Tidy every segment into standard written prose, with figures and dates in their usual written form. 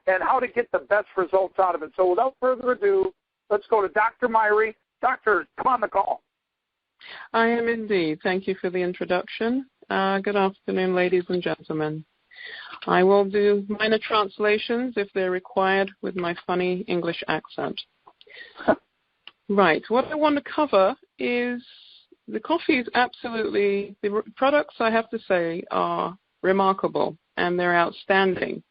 and how to get the best results out of it. So without further ado, let's go to Dr. Myrie. Doctor, come on the call. I am indeed. Thank you for the introduction. Good afternoon, ladies and gentlemen. I will do minor translations if they're required with my funny English accent. Right. What I want to cover is the coffee is absolutely, the products I have to say are remarkable and they're outstanding.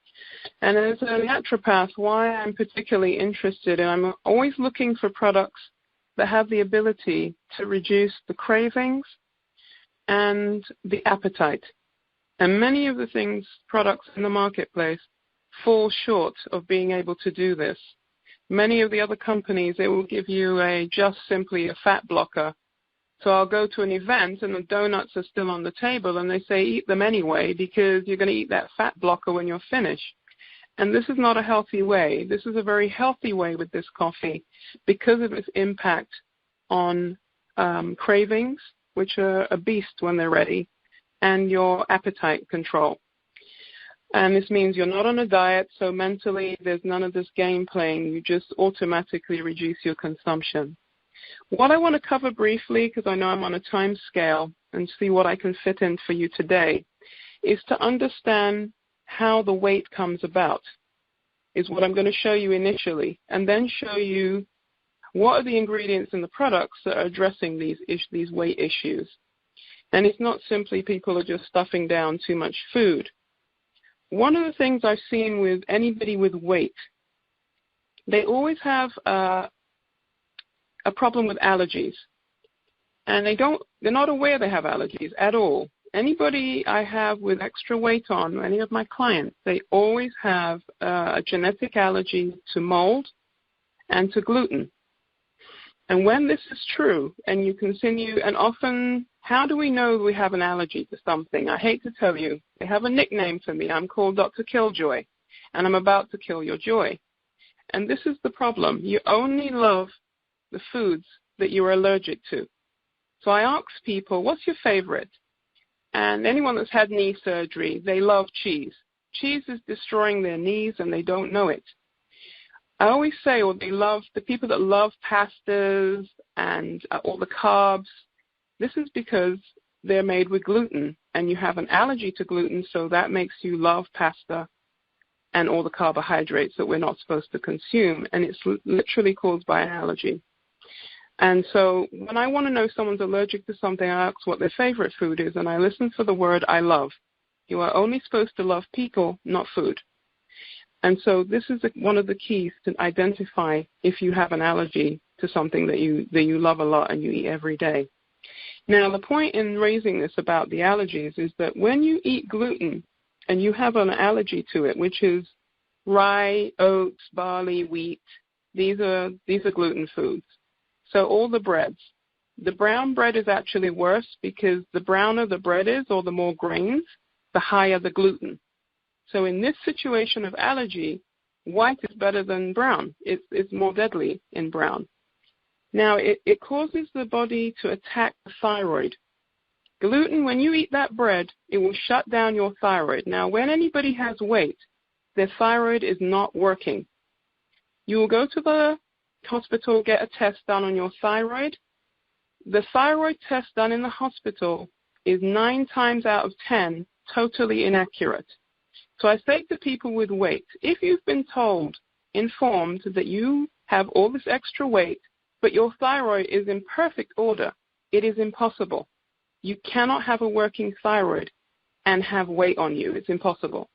And as a naturopath, why I'm particularly interested, and I'm always looking for products that have the ability to reduce the cravings and the appetite. And many of the products in the marketplace fall short of being able to do this. Many of the other companies, they will give you just simply a fat blocker. So I'll go to an event and the donuts are still on the table and they say eat them anyway because you're going to eat that fat blocker when you're finished. And this is not a healthy way. This is a very healthy way with this coffee because of its impact on cravings, which are a beast when they're ready, and your appetite control. And this means you're not on a diet, so mentally there's none of this game playing. You just automatically reduce your consumption. What I want to cover briefly, because I know I'm on a time scale, and see what I can fit in for you today, is to understand how the weight comes about, is what I'm going to show you initially, and then show you what are the ingredients in the products that are addressing these weight issues. And it's not simply people are just stuffing down too much food. One of the things I've seen with anybody with weight, they always have a problem with allergies. And they're not aware they have allergies at all. Anybody I have with extra weight on, any of my clients, they always have a genetic allergy to mold and to gluten. And when this is true, and you continue, and often, how do we know we have an allergy to something? I hate to tell you, they have a nickname for me. I'm called Dr. Killjoy, and I'm about to kill your joy. And this is the problem. You only love the foods that you're allergic to. So I ask people, what's your favorite? And anyone that's had knee surgery, they love cheese. Cheese is destroying their knees and they don't know it. I always say, they love the people that love pastas and all the carbs. This is because they're made with gluten and you have an allergy to gluten, so that makes you love pasta and all the carbohydrates that we're not supposed to consume. And it's literally caused by an allergy. And so when I want to know someone's allergic to something, I ask what their favorite food is, and I listen for the word I love. You are only supposed to love people, not food. And so this is one of the keys to identify if you have an allergy to something that you love a lot and you eat every day. Now, the point in raising this about the allergies is that when you eat gluten and you have an allergy to it, which is rye, oats, barley, wheat, these are gluten foods. So all the breads. The brown bread is actually worse because the browner the bread is, or the more grains, the higher the gluten. So in this situation of allergy, white is better than brown. It's more deadly in brown. Now, it causes the body to attack the thyroid. Gluten, when you eat that bread, it will shut down your thyroid. Now, when anybody has weight, their thyroid is not working. You will go to the hospital, get a test done on your thyroid. The thyroid test done in the hospital is 9 times out of 10 totally inaccurate. So I say to people with weight, if you've been informed that you have all this extra weight, but your thyroid is in perfect order, it is impossible. You cannot have a working thyroid and have weight on you. It's impossible.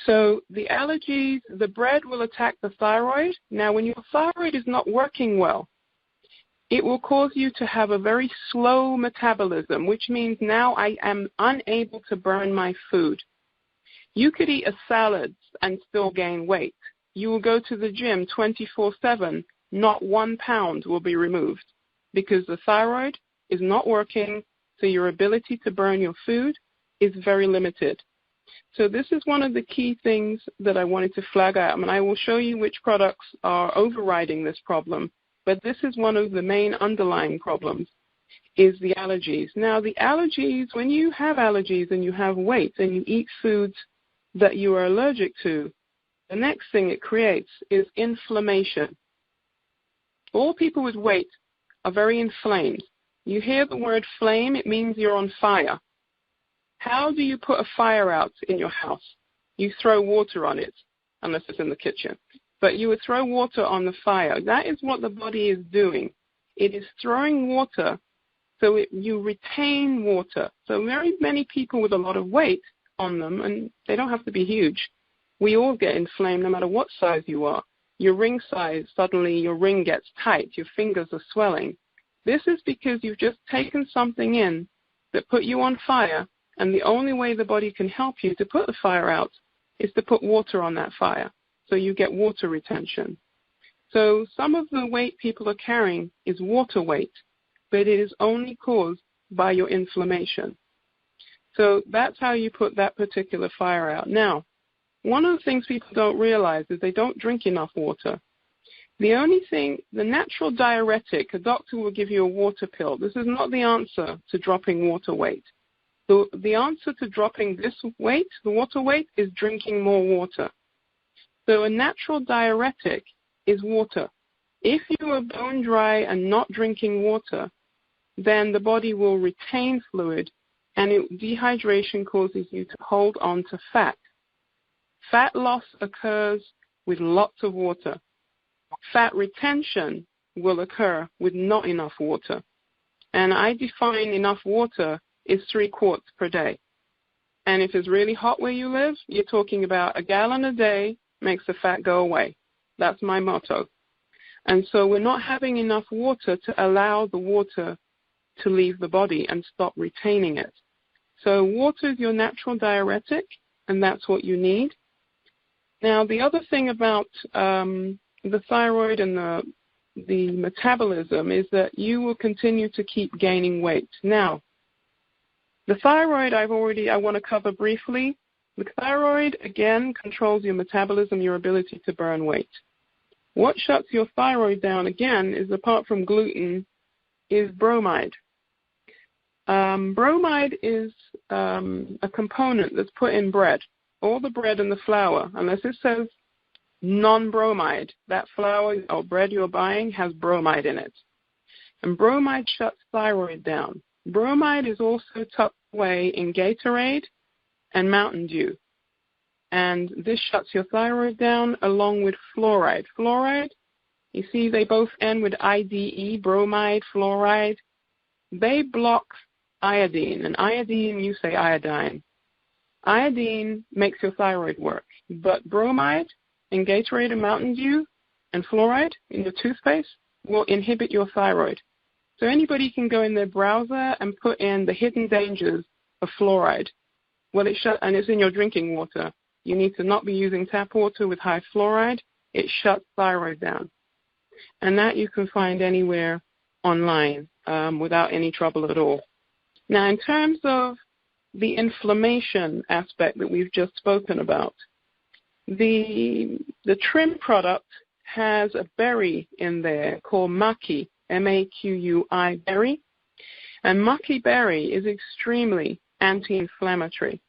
So the allergies, the bread will attack the thyroid. Now, when your thyroid is not working well, it will cause you to have a very slow metabolism, which means now I am unable to burn my food. You could eat a salad and still gain weight. You will go to the gym 24/7, not 1 pound will be removed because the thyroid is not working, so your ability to burn your food is very limited. So this is one of the key things that I wanted to flag out, and I will show you which products are overriding this problem, but this is one of the main underlying problems, is the allergies. Now, the allergies, when you have allergies and you have weight and you eat foods that you are allergic to, The next thing it creates is inflammation. All people with weight are very inflamed. You hear the word flame, it means you're on fire. How do you put a fire out in your house? You throw water on it, unless it's in the kitchen. But you would throw water on the fire. That is what the body is doing. It is throwing water so you retain water. So very many people with a lot of weight on them, and they don't have to be huge, we all get inflamed no matter what size you are. Your ring size, suddenly your ring gets tight, your fingers are swelling. This is because you've just taken something in that put you on fire, and the only way the body can help you to put the fire out is to put water on that fire, so you get water retention. So some of the weight people are carrying is water weight, but it is only caused by your inflammation. So that's how you put that particular fire out. Now, one of the things people don't realize is they don't drink enough water. The only thing, the natural diuretic, a doctor will give you a water pill. This is not the answer to dropping water weight. The answer to dropping this weight, the water weight, is drinking more water. So a natural diuretic is water. If you are bone dry and not drinking water, then the body will retain fluid, and dehydration causes you to hold on to fat. Fat loss occurs with lots of water. Fat retention will occur with not enough water. And I define enough water is 3 quarts per day. And if it's really hot where you live, you're talking about 1 gallon a day makes the fat go away. That's my motto. And so we're not having enough water to allow the water to leave the body and stop retaining it. So water is your natural diuretic, and that's what you need. Now, the other thing about the thyroid and the metabolism is that you will continue to keep gaining weight. Now, the thyroid I want to cover briefly. The thyroid, again, controls your metabolism, your ability to burn weight. What shuts your thyroid down, again, is apart from gluten, is bromide. Bromide is a component that's put in bread. All the bread and the flour, unless it says non-bromide, that flour or bread you're buying has bromide in it. And bromide shuts thyroid down. Bromide is also tucked away in Gatorade and Mountain Dew. And this shuts your thyroid down along with fluoride. Fluoride, you see they both end with IDE, bromide, fluoride. They block iodine. And iodine, you say iodine. Iodine makes your thyroid work. But bromide in Gatorade and Mountain Dew and fluoride in your toothpaste will inhibit your thyroid. So anybody can go in their browser and put in the hidden dangers of fluoride. Well, and it's in your drinking water. You need to not be using tap water with high fluoride. It shuts thyroid down. And that you can find anywhere online without any trouble at all. Now, in terms of the inflammation aspect that we've just spoken about, the trim product has a berry in there called maqui, M-A-Q-U-I berry. And maqui berry is extremely anti-inflammatory.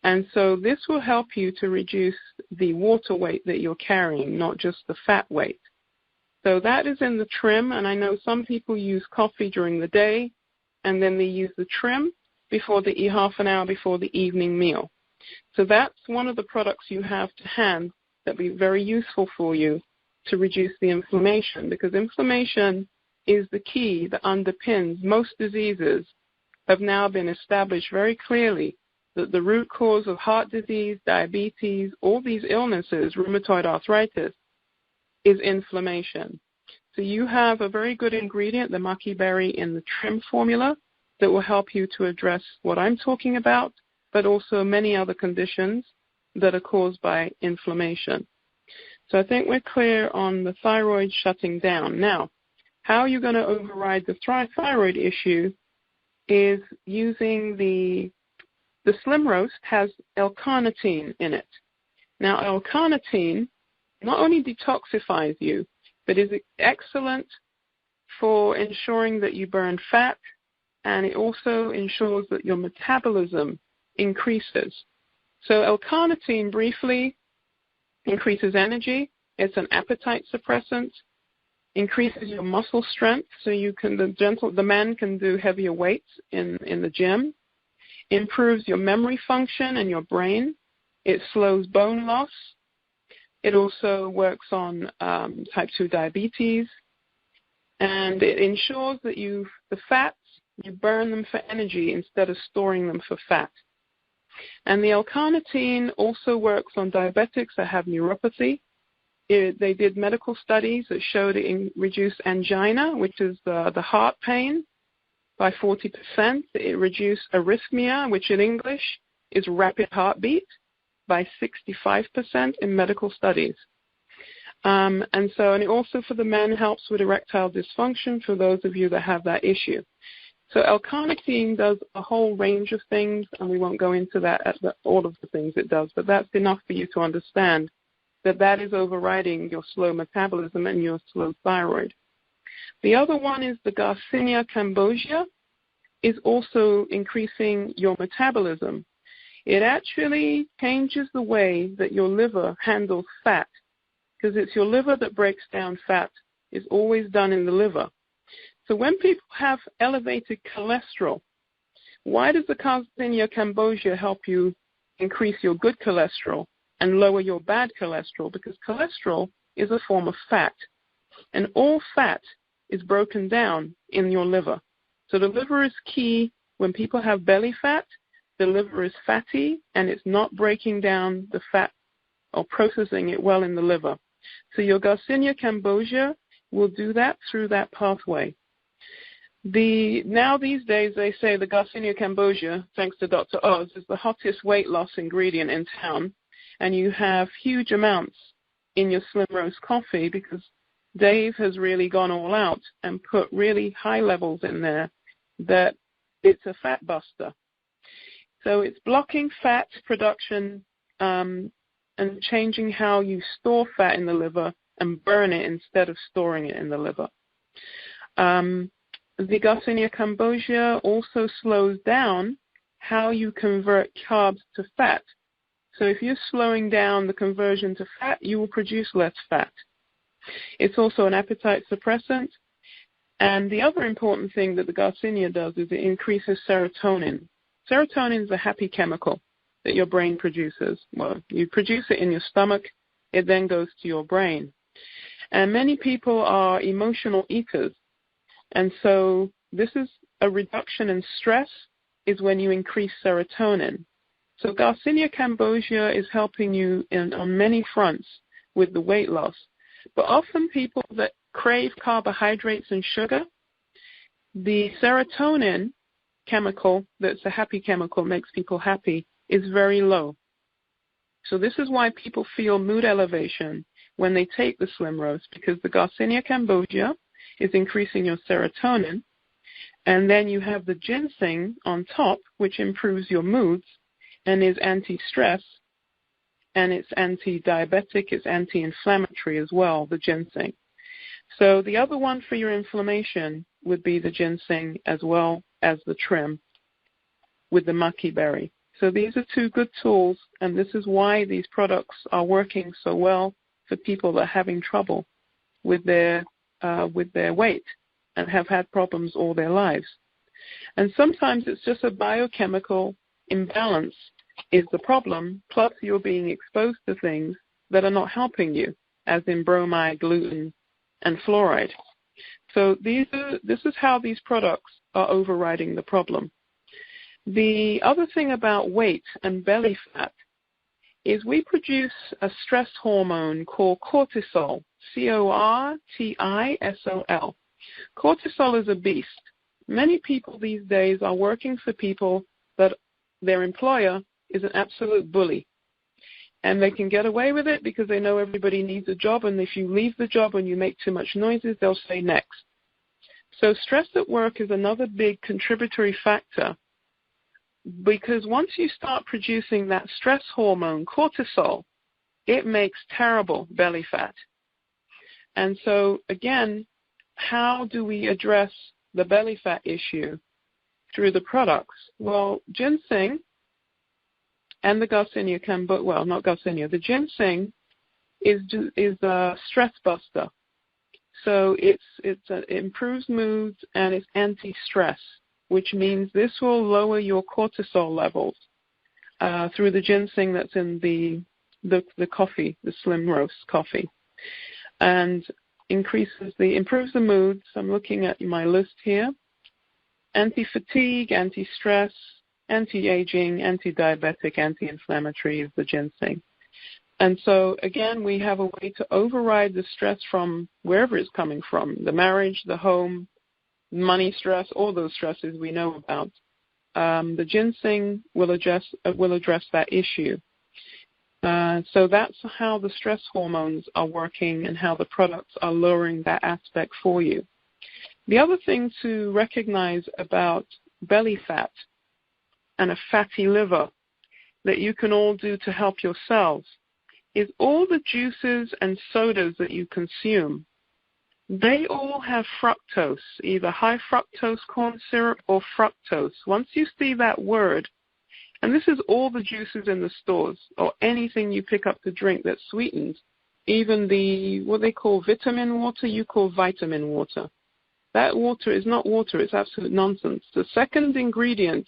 And so this will help you to reduce the water weight that you're carrying, not just the fat weight. So that is in the trim, and I know some people use coffee during the day, and then they use the trim before they eat half an hour before the evening meal. So that's one of the products you have to hand that will be very useful for you to reduce the inflammation, because inflammation is the key that underpins most diseases. Have now been established very clearly that the root cause of heart disease, diabetes, all these illnesses, rheumatoid arthritis, is inflammation. So you have a very good ingredient, the maqui berry, in the trim formula that will help you to address what I'm talking about, but also many other conditions that are caused by inflammation. So I think we're clear on the thyroid shutting down. Now, how you're going to override the thyroid issue is using the Slim Roast has L-carnitine in it. Now, L-carnitine not only detoxifies you, but is excellent for ensuring that you burn fat, and it also ensures that your metabolism increases. So L-carnitine, briefly, increases energy. It's an appetite suppressant. Increases your muscle strength, so the man can do heavier weights in the gym. Improves your memory function and your brain. It slows bone loss. It also works on type 2 diabetes, and it ensures that the fats, you burn them for energy instead of storing them for fat. And the L-carnitine also works on diabetics that have neuropathy. They did medical studies that showed it reduced angina, which is the heart pain, by 40%. It reduced arrhythmia, which in English is rapid heartbeat, by 65% in medical studies. And it also for the men helps with erectile dysfunction for those of you that have that issue. So L-carnitine does a whole range of things, and we won't go into all of the things it does, but that's enough for you to understand that is overriding your slow metabolism and your slow thyroid. The other one is the Garcinia cambogia, is also increasing your metabolism. It actually changes the way that your liver handles fat, because it's your liver that breaks down fat. It's always done in the liver. So when people have elevated cholesterol, why does the Garcinia cambogia help you increase your good cholesterol and lower your bad cholesterol? Because cholesterol is a form of fat, and all fat is broken down in your liver. So the liver is key. When people have belly fat, the liver is fatty, and it's not breaking down the fat or processing it well in the liver. So your Garcinia cambogia will do that through that pathway. Now these days they say the Garcinia cambogia, thanks to Dr. Oz, is the hottest weight loss ingredient in town, and you have huge amounts in your Slim Roast coffee because Dave has really gone all out and put really high levels in there that it's a fat buster. So it's blocking fat production and changing how you store fat in the liver and burn it instead of storing it in the liver. The Garcinia cambogia also slows down how you convert carbs to fat. So if you're slowing down the conversion to fat, you will produce less fat. It's also an appetite suppressant. And the other important thing that the Garcinia does is it increases serotonin. Serotonin is a happy chemical that your brain produces. Well, you produce it in your stomach. It then goes to your brain. And many people are emotional eaters. And so this is a reduction in stress is when you increase serotonin. So Garcinia cambogia is helping you on many fronts with the weight loss. But often people that crave carbohydrates and sugar, the serotonin chemical, that's a happy chemical, makes people happy, is very low. So this is why people feel mood elevation when they take the Slim Roast, because the Garcinia cambogia is increasing your serotonin, and then you have the ginseng on top, which improves your moods and is anti-stress, and it's anti-diabetic, it's anti-inflammatory as well, the ginseng. So the other one for your inflammation would be the ginseng as well as the trim with the maki berry. So these are two good tools, and this is why these products are working so well for people that are having trouble with their weight and have had problems all their lives. And sometimes it's just a biochemical imbalance is the problem, plus you're being exposed to things that are not helping you, as in bromide, gluten, and fluoride. So this is how these products are overriding the problem. The other thing about weight and belly fat is we produce a stress hormone called cortisol, cortisol. Cortisol is a beast. Many people these days are working for people that their employer is an absolute bully. And they can get away with it because they know everybody needs a job, and if you leave the job and you make too much noises, they'll say next. So stress at work is another big contributory factor, because once you start producing that stress hormone, cortisol, it makes terrible belly fat. And so, again, how do we address the belly fat issue? Through the products. Well, ginseng and the Garcinia cambogia, well, not Garcinia, the ginseng is a stress buster. So it improves moods and it's anti-stress, which means this will lower your cortisol levels through the ginseng that's in the coffee, the slim roast coffee, and improves the moods. I'm looking at my list here: anti-fatigue, anti-stress, anti-aging, anti-diabetic, anti-inflammatory is the ginseng. And so, again, we have a way to override the stress from wherever it's coming from, the marriage, the home, money stress, all those stresses we know about. The ginseng will address that issue. So that's how the stress hormones are working and how the products are lowering that aspect for you. The other thing to recognize about belly fat and a fatty liver that you can all do to help yourselves is all the juices and sodas that you consume, they all have fructose, either high fructose corn syrup or fructose. Once you see that word, and this is all the juices in the stores or anything you pick up to drink that's sweetened, even what they call vitamin water, you call vitamin water. That water is not water, it's absolute nonsense. The second ingredient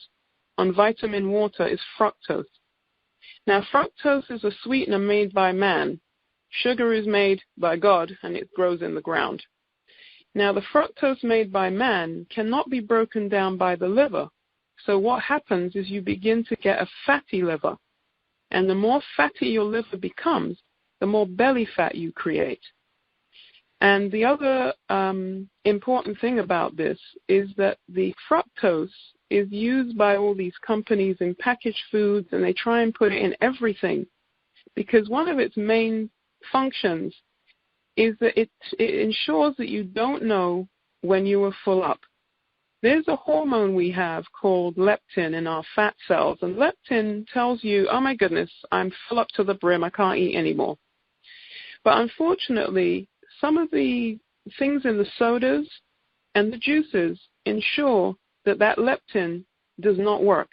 on vitamin water is fructose. Now, fructose is a sweetener made by man. Sugar is made by God, and it grows in the ground. Now, the fructose made by man cannot be broken down by the liver. So what happens is you begin to get a fatty liver. And the more fatty your liver becomes, the more belly fat you create. And the other important thing about this is that the fructose is used by all these companies in packaged foods, and they try and put it in everything because one of its main functions is that it ensures that you don't know when you are full up. There's a hormone we have called leptin in our fat cells, and leptin tells you, oh my goodness, I'm full up to the brim, I can't eat anymore. But unfortunately, some of the things in the sodas and the juices ensure that leptin does not work.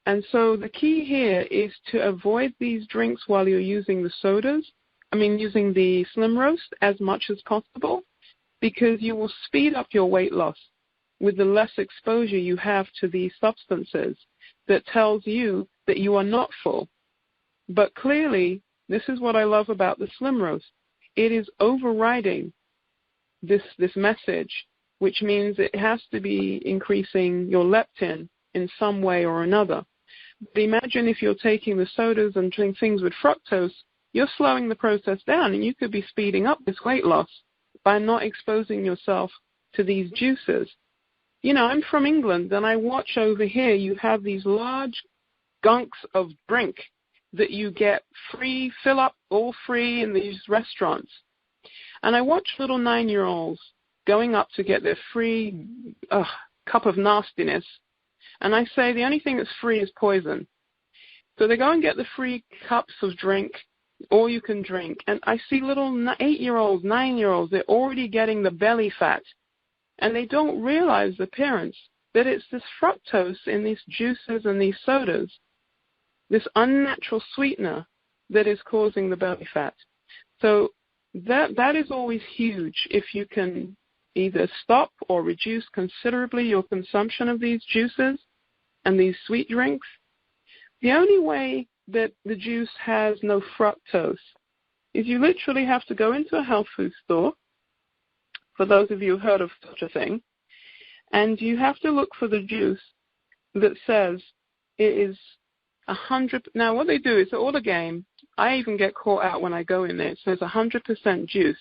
And so the key here is to avoid these drinks while you're using using the slim roast as much as possible, because you will speed up your weight loss with the less exposure you have to these substances that tells you that you are not full. But clearly, this is what I love about the slim roast. It is overriding this message, which means it has to be increasing your leptin in some way or another. But imagine if you're taking the sodas and doing things with fructose, you're slowing the process down, and you could be speeding up this weight loss by not exposing yourself to these juices. You know, I'm from England, and I watch over here, you have these large gunks of drink that you get free, fill up all free in these restaurants. And I watch little 9-year-olds going up to get their free cup of nastiness. And I say the only thing that's free is poison. So they go and get the free cups of drink, all you can drink. And I see little 8-year-olds, 9-year-olds, they're already getting the belly fat. And they don't realize, the parents, that it's this fructose in these juices and these sodas, this unnatural sweetener, that is causing the belly fat. So that is always huge if you can either stop or reduce considerably your consumption of these juices and these sweet drinks. The only way that the juice has no fructose is you literally have to go into a health food store, for those of you who've heard of such a thing, and you have to look for the juice that says it is 100. Now, what they do is all the game. I even get caught out when I go in there. It says 100% juice.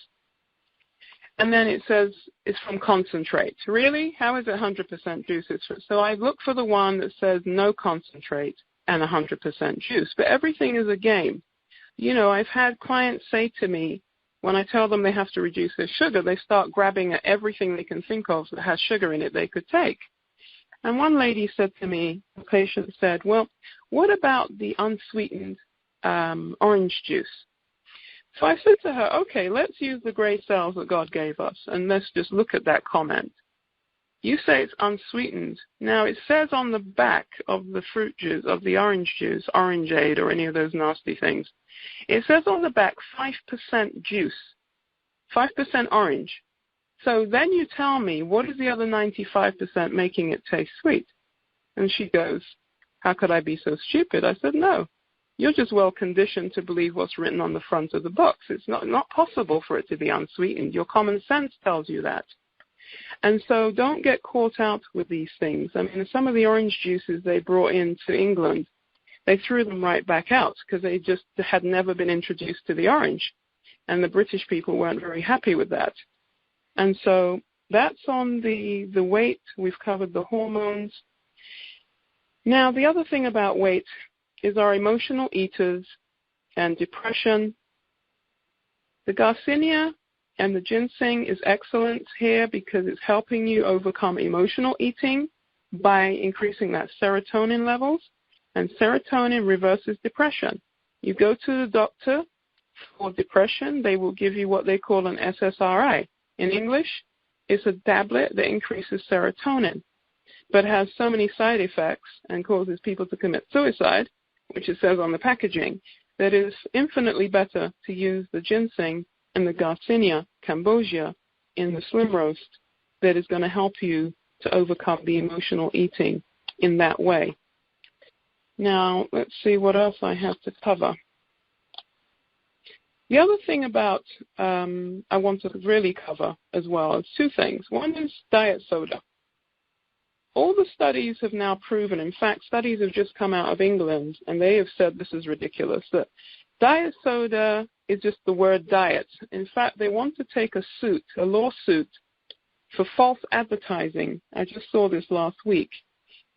And then it says it's from concentrate. Really? How is it 100% juice? So I look for the one that says no concentrate and 100% juice. But everything is a game. You know, I've had clients say to me, when I tell them they have to reduce their sugar, they start grabbing at everything they can think of that has sugar in it they could take. And one lady said to me, the patient said, well, what about the unsweetened orange juice? So I said to her, okay, let's use the gray cells that God gave us, and let's just look at that comment. You say it's unsweetened. Now, it says on the back of the fruit juice, of the orange juice, orangeade or any of those nasty things, it says on the back 5% juice, 5% orange. So then you tell me, what is the other 95% making it taste sweet? And she goes, how could I be so stupid? I said, no. You're just well conditioned to believe what's written on the front of the box. It's not possible for it to be unsweetened. Your common sense tells you that. And so don't get caught out with these things. I mean, some of the orange juices they brought into England, they threw them right back out because they just had never been introduced to the orange. And the British people weren't very happy with that. And so that's on the weight. We've covered the hormones. Now, the other thing about weight is our emotional eaters and depression. The Garcinia and the ginseng is excellent here because it's helping you overcome emotional eating by increasing that serotonin levels. And serotonin reverses depression. You go to the doctor for depression, they will give you what they call an SSRI. In English, it's a tablet that increases serotonin, but has so many side effects and causes people to commit suicide, which it says on the packaging, that it is infinitely better to use the ginseng and the Garcinia cambogia in the slim roast that is going to help you to overcome the emotional eating in that way. Now, let's see what else I have to cover. The other thing about I want to really cover as well is two things. One is diet soda. All the studies have now proven, in fact, studies have just come out of England, and they have said this is ridiculous, that diet soda is just the word diet. In fact, they want to take a lawsuit for false advertising. I just saw this last week,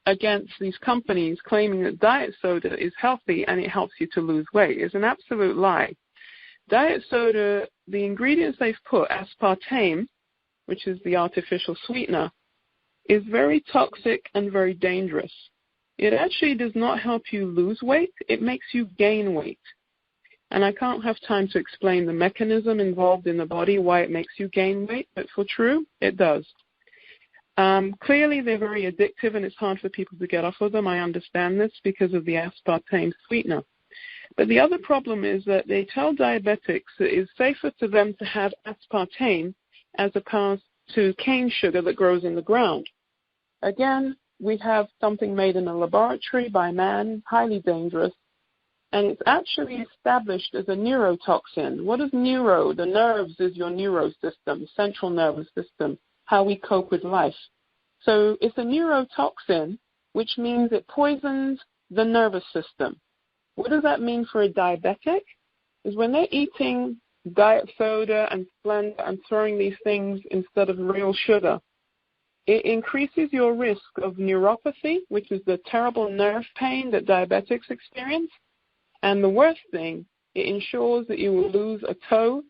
against these companies claiming that diet soda is healthy and it helps you to lose weight. It's an absolute lie. Diet soda, the ingredients they've put, aspartame, which is the artificial sweetener, is very toxic and very dangerous. It actually does not help you lose weight. It makes you gain weight. And I can't have time to explain the mechanism involved in the body, why it makes you gain weight, but for true, it does. Clearly, they're very addictive, and it's hard for people to get off of them. I understand this because of the aspartame sweetener. But the other problem is that they tell diabetics that it's safer for them to have aspartame as opposed to cane sugar that grows in the ground. Again, we have something made in a laboratory by man, highly dangerous, and it's actually established as a neurotoxin. What is neuro? The nerves is your neurosystem, central nervous system, how we cope with life. So it's a neurotoxin, which means it poisons the nervous system. What does that mean for a diabetic? Is when they're eating diet soda and Splenda and throwing these things instead of real sugar, it increases your risk of neuropathy, which is the terrible nerve pain that diabetics experience. And the worst thing, it ensures that you will lose a toe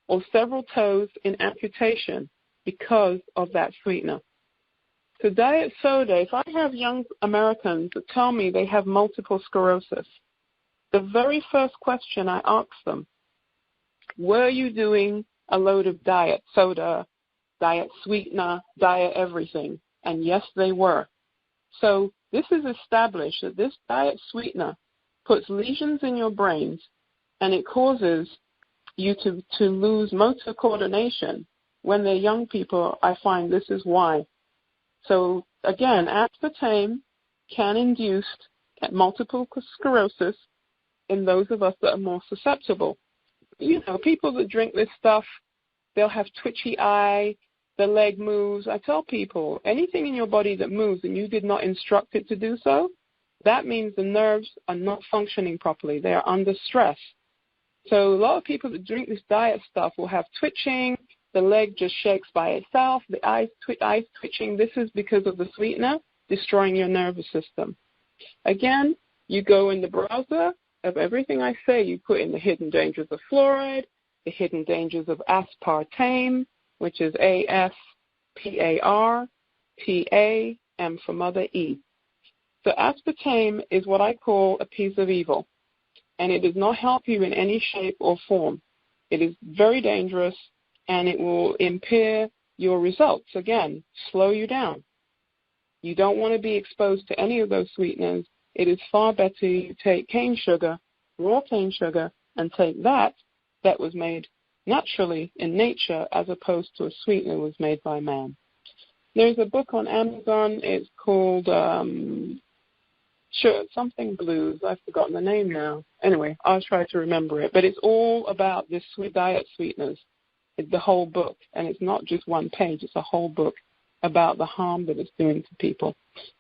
or several toes in amputation because of that sweetener. So diet soda, if I have young Americans that tell me they have multiple sclerosis, the very first question I ask them, were you doing a load of diet soda, diet sweetener, diet everything? And yes, they were. So this is established that this diet sweetener puts lesions in your brains, and it causes you to lose motor coordination. When they're young people, I find this is why. So again, aspartame can induce multiple sclerosis in those of us that are more susceptible. You know, people that drink this stuff, they'll have twitchy eye, the leg moves. I tell people, anything in your body that moves and you did not instruct it to do so, that means the nerves are not functioning properly. They are under stress. So a lot of people that drink this diet stuff will have twitching, the leg just shakes by itself, the eyes twitching. This is because of the sweetener destroying your nervous system. Again, you go in the browser of everything I say, you put in the hidden dangers of fluoride, the hidden dangers of aspartame, which is A-S-P-A-R-T-A-M for mother E. So aspartame is what I call a piece of evil, and it does not help you in any shape or form. It is very dangerous, and it will impair your results, again, slow you down. You don't want to be exposed to any of those sweeteners. It is far better you take cane sugar, raw cane sugar, and take that was made naturally in nature as opposed to a sweetener that was made by man. There's a book on Amazon. It's called something Blues. I've forgotten the name now. Anyway, I'll try to remember it. But it's all about this sweet diet sweeteners. It's the whole book, and it's not just one page. It's a whole book about the harm that it's doing to people.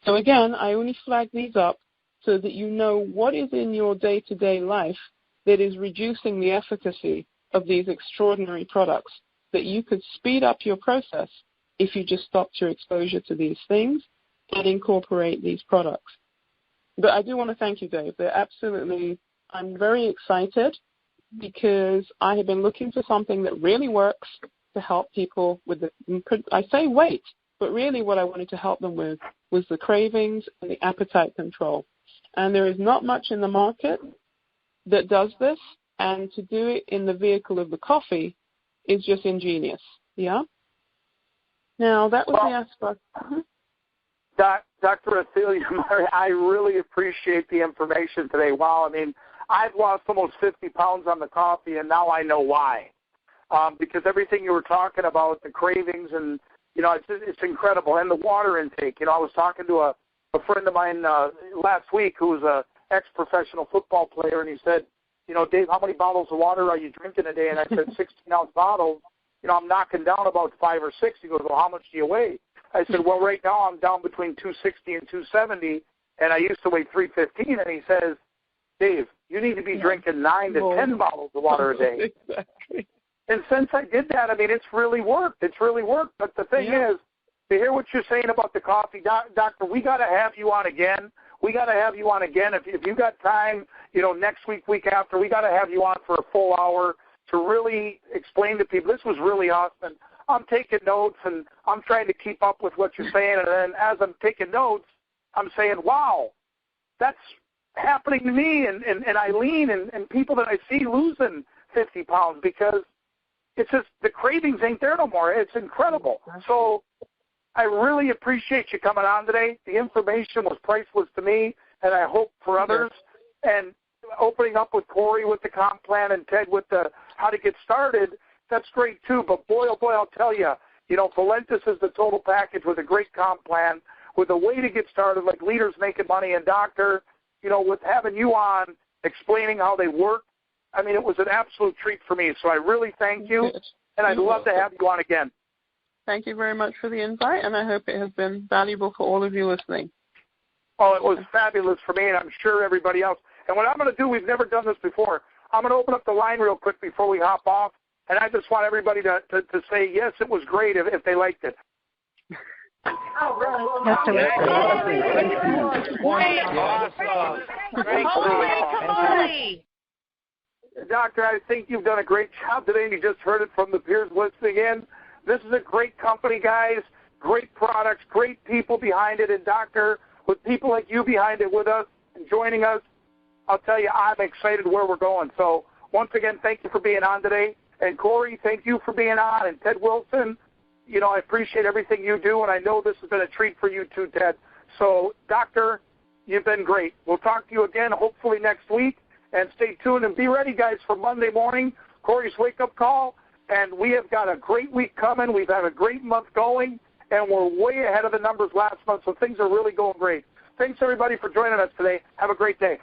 So again, I only flag these up so that you know what is in your day-to-day life that is reducing the efficacy of these extraordinary products, that you could speed up your process if you just stopped your exposure to these things and incorporate these products. But I do want to thank you, Dave. I'm very excited because I have been looking for something that really works to help people with I say weight, but really what I wanted to help them with was the cravings and the appetite control. And there is not much in the market that does this, and to do it in the vehicle of the coffee is just ingenious, yeah? Now, that was the aspect. Dr. Athelia, I really appreciate the information today. Wow, I mean, I've lost almost 50 pounds on the coffee, and now I know why. Because everything you were talking about, the cravings, and, you know, it's incredible. And the water intake. You know, I was talking to a friend of mine last week who was an ex-professional football player, and he said, you know, Dave, how many bottles of water are you drinking a day? And I said, 16-ounce bottles. You know, I'm knocking down about 5 or 6. He goes, well, how much do you weigh? I said, well, right now I'm down between 260 and 270, and I used to weigh 315. And he says, Dave, you need to be drinking 9 to 10 bottles of water a day. Exactly. And since I did that, I mean, it's really worked. It's really worked. But the thing is, to hear what you're saying about the coffee, Doctor, we got to have you on again. We got to have you on again. If you got time, you know, next week, week after, we got to have you on for a full hour to really explain to people. This was really awesome. I'm taking notes, and I'm trying to keep up with what you're saying. And then as I'm taking notes, I'm saying, wow, that's happening to me and Eileen and people that I see losing 50 pounds because it's just the cravings ain't there no more. It's incredible. So I really appreciate you coming on today. The information was priceless to me, and I hope for others. And opening up with Corey with the comp plan and Ted with the how to get started, that's great too. But boy, oh boy, I'll tell you, you know, Valentis is the total package with a great comp plan, with a way to get started, like Leaders Making Money. And Doctor, you know, with having you on, explaining how they work, I mean, it was an absolute treat for me. So I really thank you, and I'd love to have you on again. Thank you very much for the invite, and I hope it has been valuable for all of you listening. Oh, it was fabulous for me, and I'm sure everybody else. And what I'm going to do, we've never done this before, I'm going to open up the line real quick before we hop off, and I just want everybody to say, yes, it was great if they liked it. Awesome. Doctor, I think you've done a great job today, and you just heard it from the peers listening in. This is a great company, guys, great products, great people behind it. And, Doctor, with people like you behind it with us and joining us, I'll tell you, I'm excited where we're going. So, once again, thank you for being on today. And, Corey, thank you for being on. And Ted Wilson, you know, I appreciate everything you do, and I know this has been a treat for you too, Ted. So, Doctor, you've been great. We'll talk to you again hopefully next week. And stay tuned and be ready, guys, for Monday morning, Corey's wake-up call. And we have got a great week coming. We've had a great month going, and we're way ahead of the numbers last month, so things are really going great. Thanks, everybody, for joining us today. Have a great day.